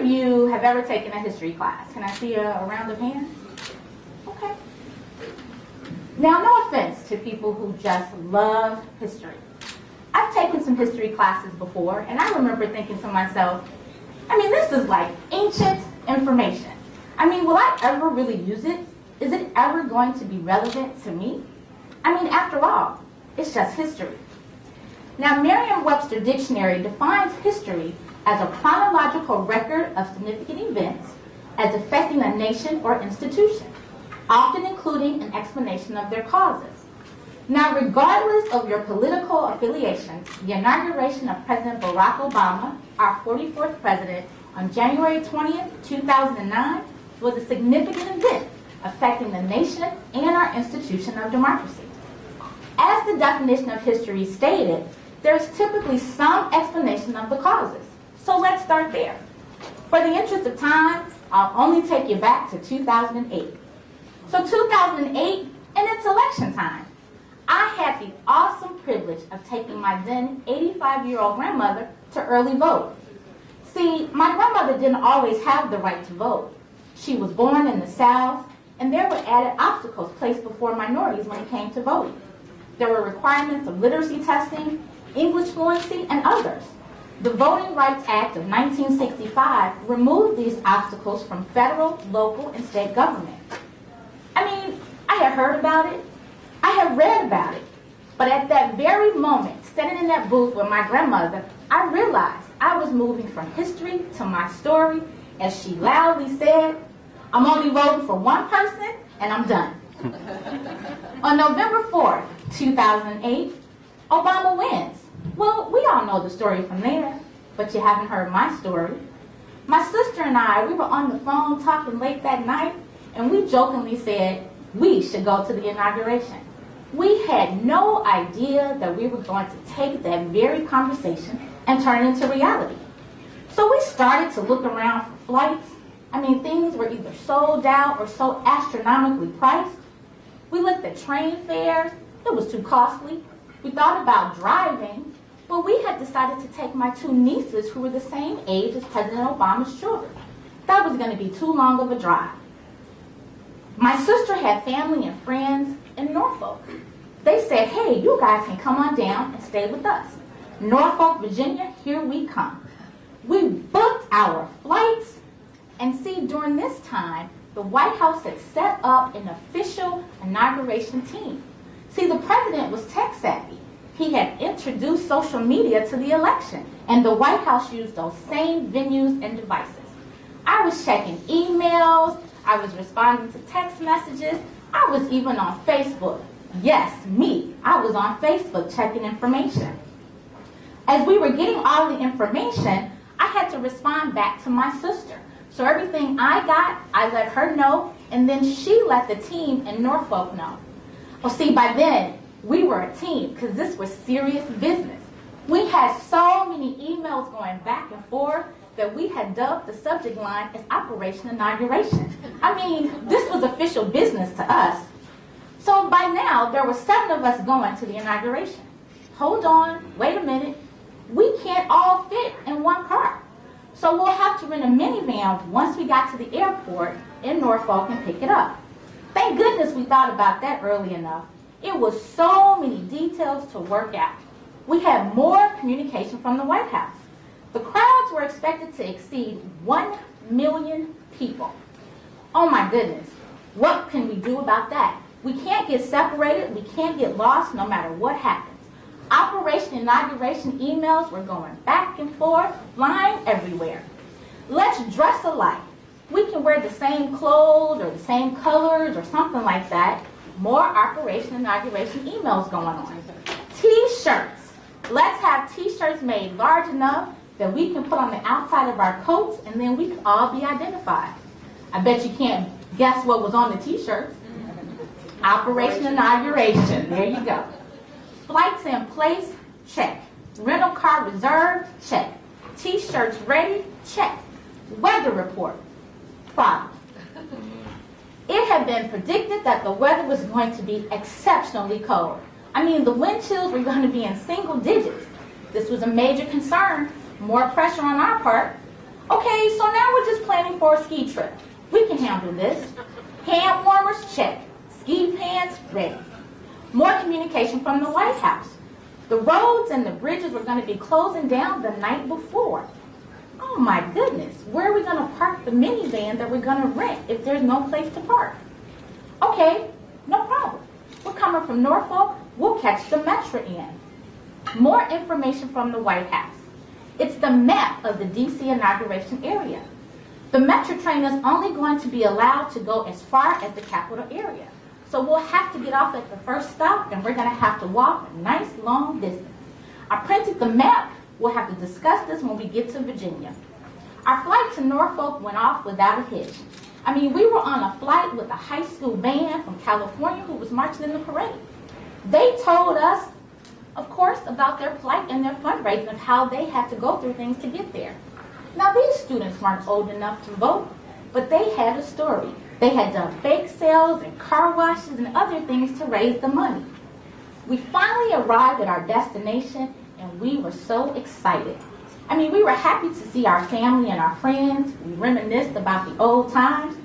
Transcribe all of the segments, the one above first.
of you have ever taken a history class? Can I see a round of hands? Okay. Now, no offense to people who just love history. I've taken some history classes before, and I remember thinking to myself, I mean, this is like ancient information. I mean, will I ever really use it? Is it ever going to be relevant to me? I mean, after all, it's just history. Now, Merriam-Webster Dictionary defines history as a chronological record of significant events as affecting a nation or institution, often including an explanation of their causes. Now, regardless of your political affiliations, the inauguration of President Barack Obama, our 44th president, on January 20th, 2009, was a significant event affecting the nation and our institution of democracy. As the definition of history stated, there's typically some explanation of the causes. So let's start there. For the interest of time, I'll only take you back to 2008. So 2008, and it's election time. I had the awesome privilege of taking my then 85-year-old grandmother to early vote. See, my grandmother didn't always have the right to vote. She was born in the South, and there were added obstacles placed before minorities when it came to voting. There were requirements of literacy testing, English fluency, and others. The Voting Rights Act of 1965 removed these obstacles from federal, local, and state government. I mean, I had heard about it, I had read about it, but at that very moment, standing in that booth with my grandmother, I realized I was moving from history to my story, as she loudly said, I'm only voting for one person, and I'm done. On November 4th, 2008, Obama wins. Well, we all know the story from there, but you haven't heard my story. My sister and I, we were on the phone talking late that night, and we jokingly said we should go to the inauguration. We had no idea that we were going to take that very conversation and turn it into reality. So we started to look around for flights. I mean, things were either sold out or so astronomically priced. We looked at train fares. It was too costly. We thought about driving, but we had decided to take my two nieces who were the same age as President Obama's children. That was going to be too long of a drive. My sister had family and friends in Norfolk. They said, hey, you guys can come on down and stay with us. Norfolk, Virginia, here we come. We booked our flights, and see, during this time, the White House had set up an official inauguration team. See, the president was tech savvy. He had introduced social media to the election, and the White House used those same venues and devices. I was checking emails, I was responding to text messages, I was even on Facebook. Yes, me. I was on Facebook checking information. As we were getting all the information, I had to respond back to my sister. So everything I got, I let her know, and then she let the team in Norfolk know. Well, see, by then, we were a team, because this was serious business. We had so many emails going back and forth that we had dubbed the subject line as Operation Inauguration. I mean, this was official business to us. So by now, there were 7 of us going to the inauguration. Hold on, wait a minute. We can't all fit in one car. So we'll have to rent a minivan once we got to the airport in Norfolk and pick it up. Thank goodness we thought about that early enough. It was so many details to work out. We had more communication from the White House. The crowds were expected to exceed 1 million people. Oh my goodness, what can we do about that? We can't get separated, we can't get lost no matter what happens. Operation Inauguration emails were going back and forth, flying everywhere. Let's dress alike. We can wear the same clothes or the same colors or something like that. More Operation Inauguration emails going on. T-shirts. Let's have T-shirts made large enough that we can put on the outside of our coats, and then we can all be identified. I bet you can't guess what was on the T-shirts. Operation Inauguration. There you go. Flights in place? Check. Rental car reserved? Check. T-shirts ready? Check. Weather report? Problem. It had been predicted that the weather was going to be exceptionally cold. I mean, the wind chills were going to be in single digits. This was a major concern, more pressure on our part. Okay, so now we're just planning for a ski trip. We can handle this. Hand warmers, check. Ski pants, ready. More communication from the White House. The roads and the bridges were going to be closing down the night before. Oh my goodness, where are we going to park the minivan that we're going to rent if there's no place to park? Okay, no problem. We're coming from Norfolk, we'll catch the Metro in. More information from the White House. It's the map of the DC inauguration area. The Metro train is only going to be allowed to go as far as the capital area. So we'll have to get off at the first stop and we're going to have to walk a nice long distance. I printed the map. We'll have to discuss this when we get to Virginia. Our flight to Norfolk went off without a hitch. I mean, we were on a flight with a high school band from California who was marching in the parade. They told us, of course, about their plight and their fundraising of how they had to go through things to get there. Now, these students weren't old enough to vote, but they had a story. They had done bake sales and car washes and other things to raise the money. We finally arrived at our destination, and we were so excited. I mean, we were happy to see our family and our friends. We reminisced about the old times.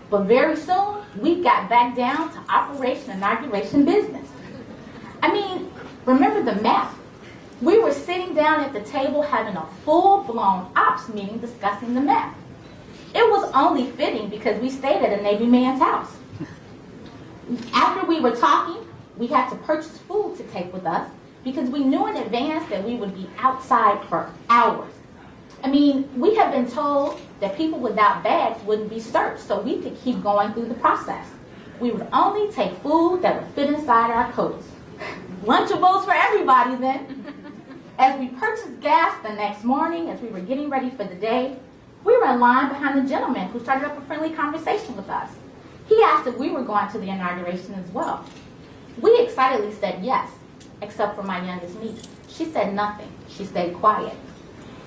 But very soon, we got back down to Operation Inauguration business. I mean, remember the map? We were sitting down at the table having a full-blown ops meeting discussing the map. It was only fitting because we stayed at a Navy man's house. After we were talking, we had to purchase food to take with us because we knew in advance that we would be outside for hours. I mean, we had been told that people without bags wouldn't be searched, so we could keep going through the process. We would only take food that would fit inside our coats. Lunchables for everybody then. As we purchased gas the next morning, as we were getting ready for the day, we were in line behind the gentleman who started up a friendly conversation with us. He asked if we were going to the inauguration as well. We excitedly said yes, except for my youngest niece. She said nothing. She stayed quiet.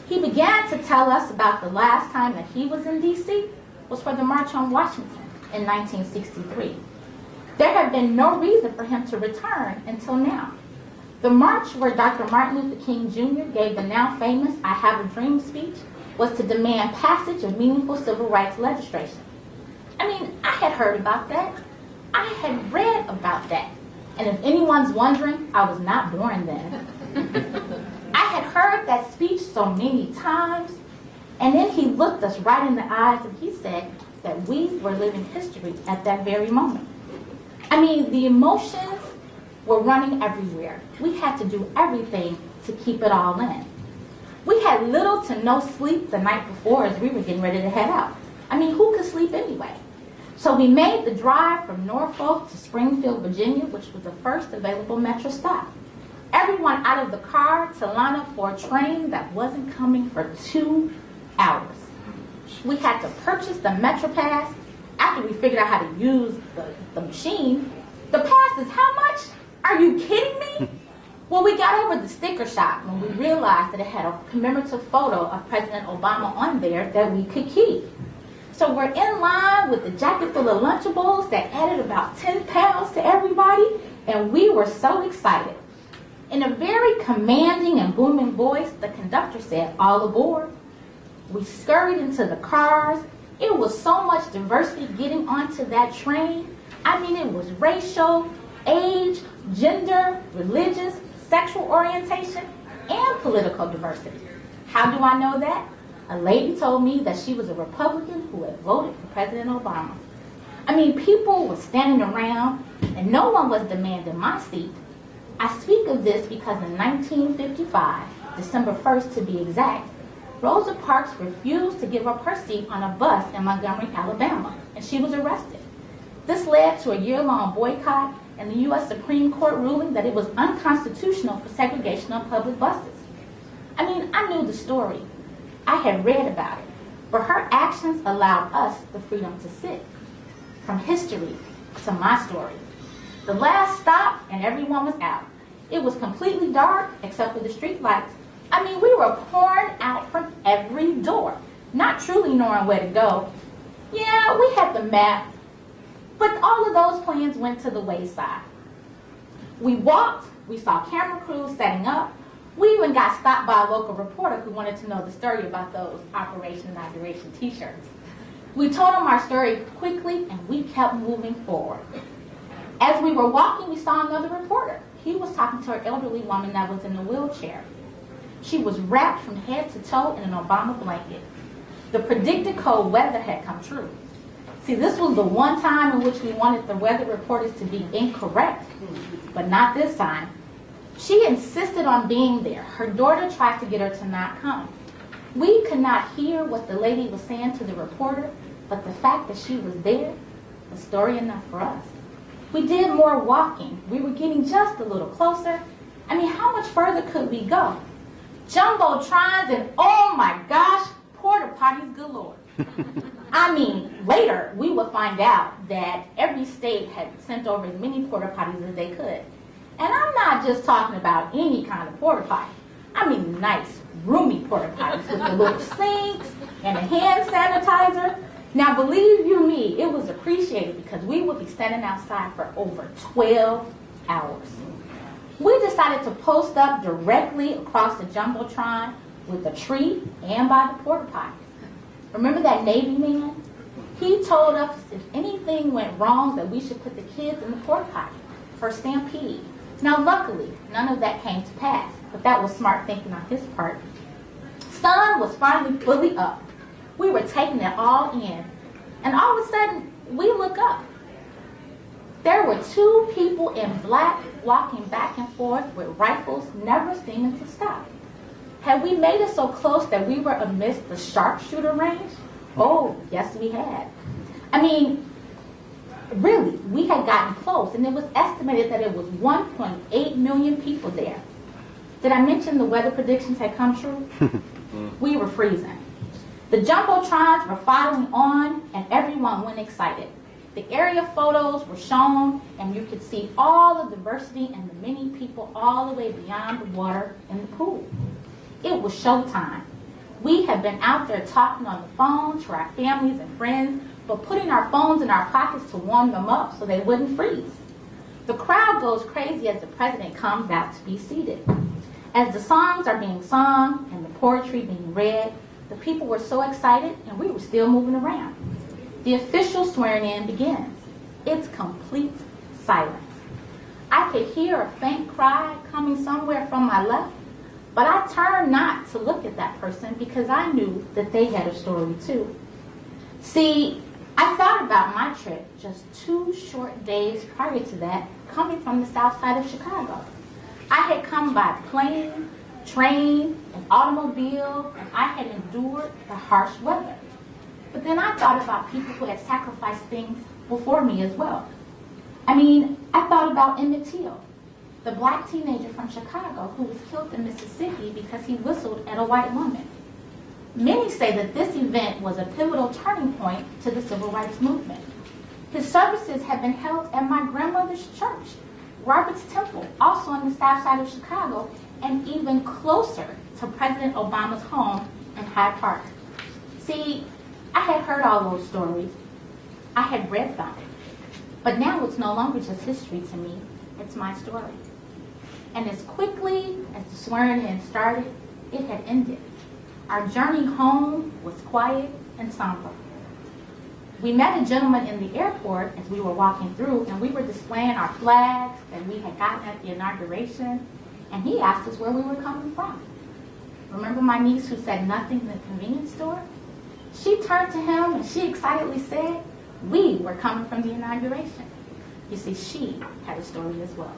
He began to tell us about the last time that he was in D.C. was for the March on Washington in 1963. There had been no reason for him to return until now. The march where Dr. Martin Luther King Jr. gave the now famous I Have a Dream speech was to demand passage of meaningful civil rights legislation. I mean, I had heard about that. I had read about that. And if anyone's wondering, I was not born then. I had heard that speech so many times, and then he looked us right in the eyes and he said that we were living history at that very moment. I mean, the emotions were running everywhere. We had to do everything to keep it all in. We had little to no sleep the night before as we were getting ready to head out. I mean, who could sleep anyway? So we made the drive from Norfolk to Springfield, Virginia, which was the first available Metro stop. Everyone out of the car to line up for a train that wasn't coming for 2 hours. We had to purchase the Metro Pass. After we figured out how to use the machine, the pass is how much? Are you kidding me? Well, we got over the sticker shock when we realized that it had a commemorative photo of President Obama on there that we could keep. So we're in line with the jacket full of Lunchables that added about 10 pounds to everybody, and we were so excited. In a very commanding and booming voice, the conductor said, "All aboard." We scurried into the cars. It was so much diversity getting onto that train. I mean, it was racial, age, gender, religious, sexual orientation, and political diversity. How do I know that? A lady told me that she was a Republican who had voted for President Obama. I mean, people were standing around, and no one was demanding my seat. I speak of this because in 1955, December 1st to be exact, Rosa Parks refused to give up her seat on a bus in Montgomery, Alabama, and she was arrested. This led to a year-long boycott and the U.S. Supreme Court ruling that it was unconstitutional for segregation on public buses. I mean, I knew the story. I had read about it, but her actions allowed us the freedom to sit. From history to my story. The last stop and everyone was out. It was completely dark except for the street lights. I mean, we were pouring out from every door, not truly knowing where to go. Yeah, we had the map, but all of those plans went to the wayside. We walked, we saw camera crews setting up, We even got stopped by a local reporter who wanted to know the story about those Operation Inauguration t-shirts. We told him our story quickly, and we kept moving forward. As we were walking, we saw another reporter. He was talking to an elderly woman that was in a wheelchair. She was wrapped from head to toe in an Obama blanket. The predicted cold weather had come true. See, this was the one time in which we wanted the weather reporters to be incorrect, but not this time. She insisted on being there. Her daughter tried to get her to not come. We could not hear what the lady was saying to the reporter, but the fact that she was there was story enough for us. We did more walking. We were getting just a little closer. I mean, how much further could we go? Jumbotrons and, oh my gosh, porta potties galore. I mean, later we would find out that every state had sent over as many porta potties as they could. And I'm not just talking about any kind of porta potty. I mean nice, roomy porta potties with the little sinks and a hand sanitizer. Now, believe you me, it was appreciated because we would be standing outside for over 12 hours. We decided to post up directly across the Jumbotron with a tree and by the porta potty. Remember that Navy man? He told us if anything went wrong that we should put the kids in the porta potty for a stampede. Now, luckily, none of that came to pass, but that was smart thinking on his part. Sun was finally fully up. We were taking it all in, and all of a sudden, we look up. There were two people in black walking back and forth with rifles, never seeming to stop. Had we made it so close that we were amidst the sharpshooter range? Oh, yes, we had. I mean, really, we had gotten close, and it was estimated that it was 1.8 million people there. Did I mention the weather predictions had come true? We were freezing. The Jumbotrons were following on, and everyone went excited. The area photos were shown, and you could see all the diversity and the many people all the way beyond the water in the pool. It was showtime. We had been out there talking on the phone to our families and friends, but putting our phones in our pockets to warm them up so they wouldn't freeze. The crowd goes crazy as the president comes out to be seated. As the songs are being sung and the poetry being read, the people were so excited and we were still moving around. The official swearing in begins. It's complete silence. I could hear a faint cry coming somewhere from my left, but I turned not to look at that person because I knew that they had a story too. See, I thought about my trip just 2 short days prior to that, coming from the south side of Chicago. I had come by plane, train, and automobile, and I had endured the harsh weather. But then I thought about people who had sacrificed things before me as well. I mean, I thought about Emmett Till, the black teenager from Chicago who was killed in Mississippi because he whistled at a white woman. Many say that this event was a pivotal turning point to the civil rights movement. His services had been held at my grandmother's church, Robert's Temple, also on the south side of Chicago, and even closer to President Obama's home in Hyde Park. See, I had heard all those stories. I had read them. But now it's no longer just history to me. It's my story. And as quickly as the swearing-in started, it had ended. Our journey home was quiet and somber. We met a gentleman in the airport as we were walking through, and we were displaying our flags that we had gotten at the inauguration, and he asked us where we were coming from. Remember my niece who said nothing in the convenience store? She turned to him and she excitedly said, we were coming from the inauguration. You see, she had a story as well.